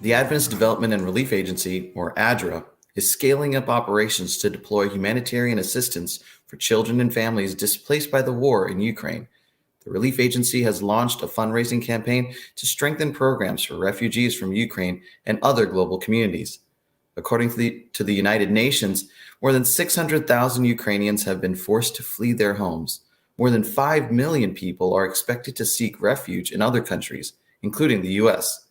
The Adventist Development and Relief Agency, or ADRA, is scaling up operations to deploy humanitarian assistance for children and families displaced by the war in Ukraine. The relief agency has launched a fundraising campaign to strengthen programs for refugees from Ukraine and other global communities. According to the United Nations, more than 600,000 Ukrainians have been forced to flee their homes. More than 5 million people are expected to seek refuge in other countries, including the U.S.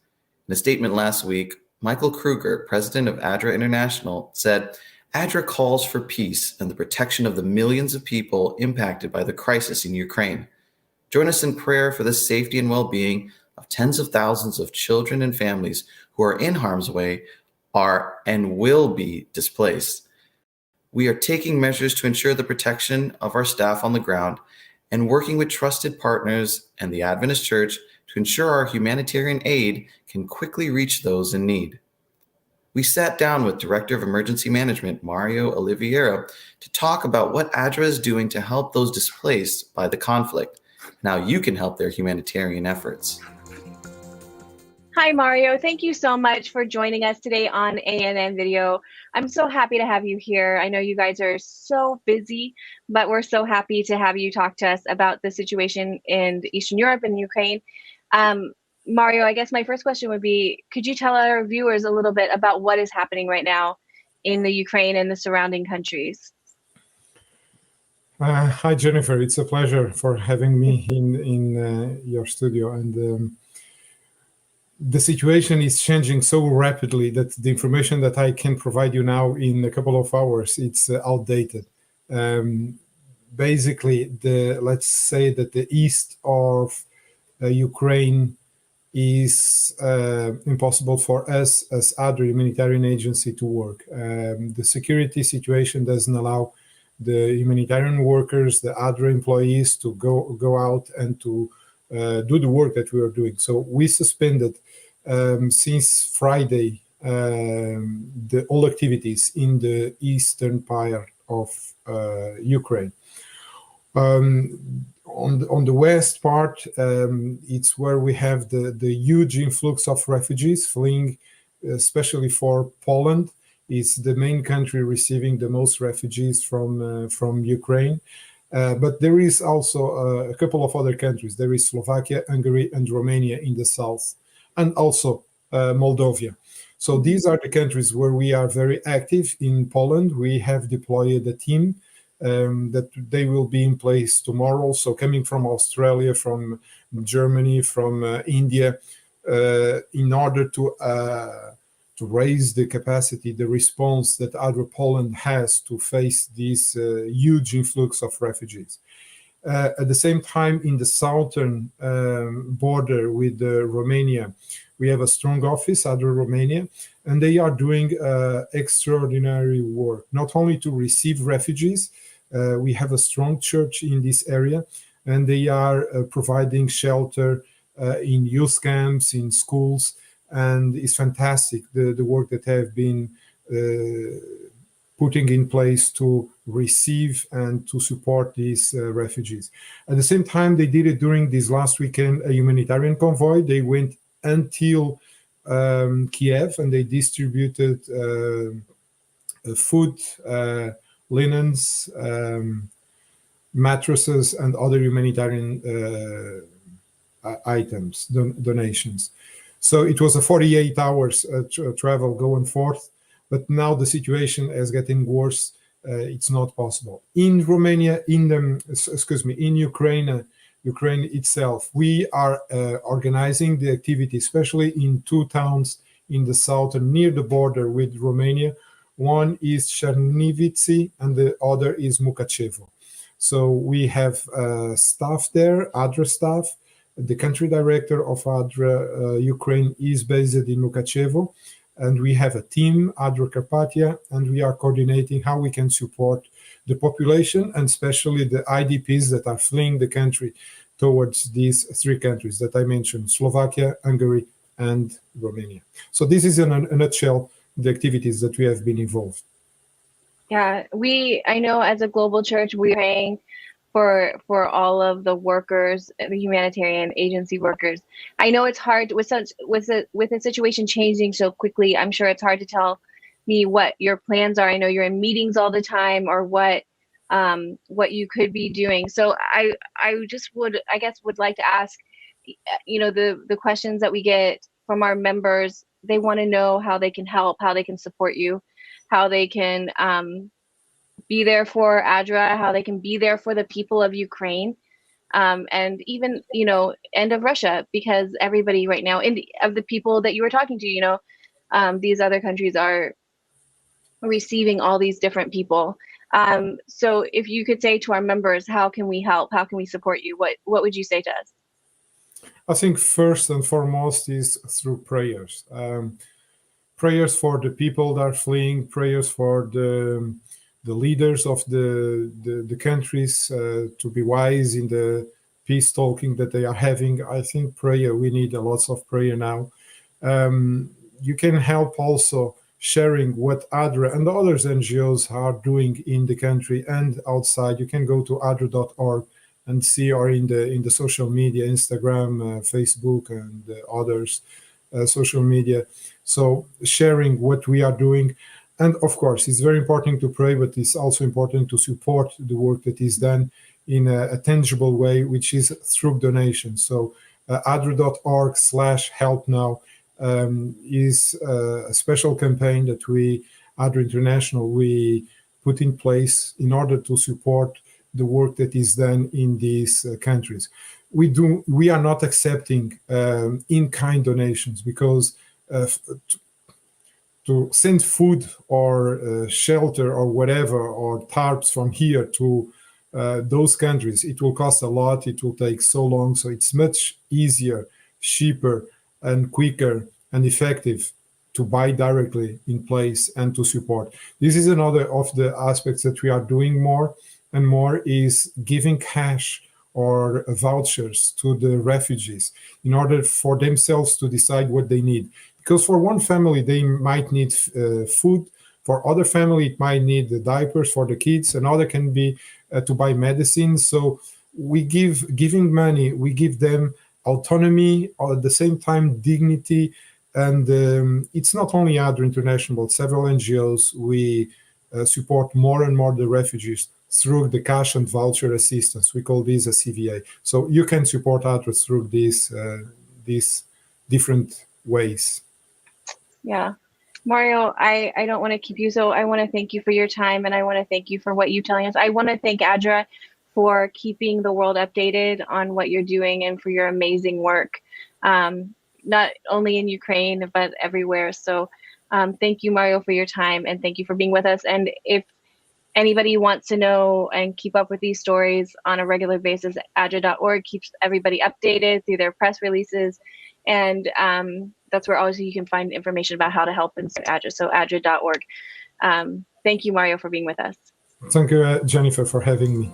In a statement last week, Michael Kruger, president of ADRA International, said, ADRA calls for peace and the protection of the millions of people impacted by the crisis in Ukraine. Join us in prayer for the safety and well-being of tens of thousands of children and families who are in harm's way, are and will be displaced. We are taking measures to ensure the protection of our staff on the ground and working with trusted partners and the Adventist Church to ensure our humanitarian aid can quickly reach those in need. We sat down with Director of Emergency Management, Mario Oliveira, to talk about what ADRA is doing to help those displaced by the conflict, and how you can help their humanitarian efforts. Hi, Mario. Thank you so much for joining us today on ANN Video. I'm so happy to have you here. I know you guys are so busy, but we're so happy to have you talk to us about the situation in Eastern Europe and Ukraine. Mario, I guess my first question would be, could you tell our viewers a little bit about what is happening right now in the Ukraine and the surrounding countries? Hi, Jennifer. It's a pleasure for having me in your studio. And the situation is changing so rapidly that the information that I can provide you now in a couple of hours, it's outdated. Basically, let's say that the east of Ukraine is impossible for us as ADRA humanitarian agency to work. The security situation doesn't allow the humanitarian workers, the ADRA employees to go out and to do the work that we are doing. So we suspended since Friday all activities in the eastern part of Ukraine. On the west part, it's where we have the huge influx of refugees fleeing, especially for Poland. It's the main country receiving the most refugees from Ukraine. But there is also a couple of other countries. There is Slovakia, Hungary, and Romania in the south, and also Moldova. So these are the countries where we are very active. In Poland, we have deployed a team that they will be in place tomorrow. So coming from Australia, from Germany, from India, in order to raise the capacity, the response that ADRA Poland has to face this huge influx of refugees. At the same time, in the southern border with Romania, we have a strong office, ADRA Romania, and they are doing extraordinary work, not only to receive refugees. We have a strong church in this area, and they are providing shelter in youth camps, in schools, and it's fantastic, the work that have been putting in place to receive and to support these refugees. At the same time, they did it during this last weekend, a humanitarian convoy. They went until Kiev, and they distributed food, linens, mattresses, and other humanitarian items, donations. So it was a 48 hours travel going forth, but now the situation is getting worse. It's not possible. In Romania, in Ukraine itself, we are organizing the activity, especially in two towns in the south and near the border with Romania. One is Chernivici and the other is Mukachevo. So we have staff there, ADRA staff. The country director of ADRA Ukraine is based in Mukachevo, and we have a team, ADRA Carpathia, and we are coordinating how we can support the population, and especially the IDPs that are fleeing the country towards these three countries that I mentioned, Slovakia, Hungary, and Romania. So this is in a nutshell the activities that we have been involved. Yeah, I know as a global church, we're praying for all of the workers, the humanitarian agency workers. I know it's hard with the situation changing so quickly. I'm sure it's hard to tell me what your plans are. I know you're in meetings all the time, or what you could be doing. So I would like to ask, the questions that we get from our members. They want to know how they can help, how they can support you, how they can be there for ADRA, how they can be there for the people of Ukraine, and even, and of Russia, because everybody right now, of the people that you were talking to, these other countries are receiving all these different people. So if you could say to our members, how can we help? How can we support you? What would you say to us? I think first and foremost is through prayers. Prayers for the people that are fleeing, prayers for the leaders of the countries to be wise in the peace talking that they are having. I think prayer, we need a lot of prayer now. You can help also sharing what ADRA and others NGOs are doing in the country and outside. You can go to adra.org and see, or in the social media, Instagram, Facebook, and others social media. So sharing what we are doing. And of course, it's very important to pray, but it's also important to support the work that is done in a tangible way, which is through donations. So adra.org/help now is a special campaign that ADRA International, we put in place in order to support the work that is done in these countries. We are not accepting in-kind donations, because to send food or shelter or whatever, or tarps from here to those countries, it will cost a lot. It will take so long. So it's much easier, cheaper, and quicker and effective to buy directly in place and to support. This is another of the aspects that we are doing more and more, is giving cash or vouchers to the refugees in order for themselves to decide what they need. Because for one family, they might need food. For other family, it might need the diapers for the kids. Another can be to buy medicine. So giving money, we give them autonomy, or at the same time dignity. And it's not only ADRA International, but several NGOs. We support more and more the refugees through the cash and voucher assistance. We call this a CVA. So you can support ADRA through these different ways. Yeah. Mario, I don't want to keep you, so I want to thank you for your time, and I want to thank you for what you're telling us. I want to thank ADRA for keeping the world updated on what you're doing, and for your amazing work, not only in Ukraine, but everywhere. So thank you, Mario, for your time, and thank you for being with us. And if anybody wants to know and keep up with these stories on a regular basis, adra.org keeps everybody updated through their press releases. And that's where also you can find information about how to help in ADRA. So adra.org. Thank you, Mario, for being with us. Thank you, Jennifer, for having me.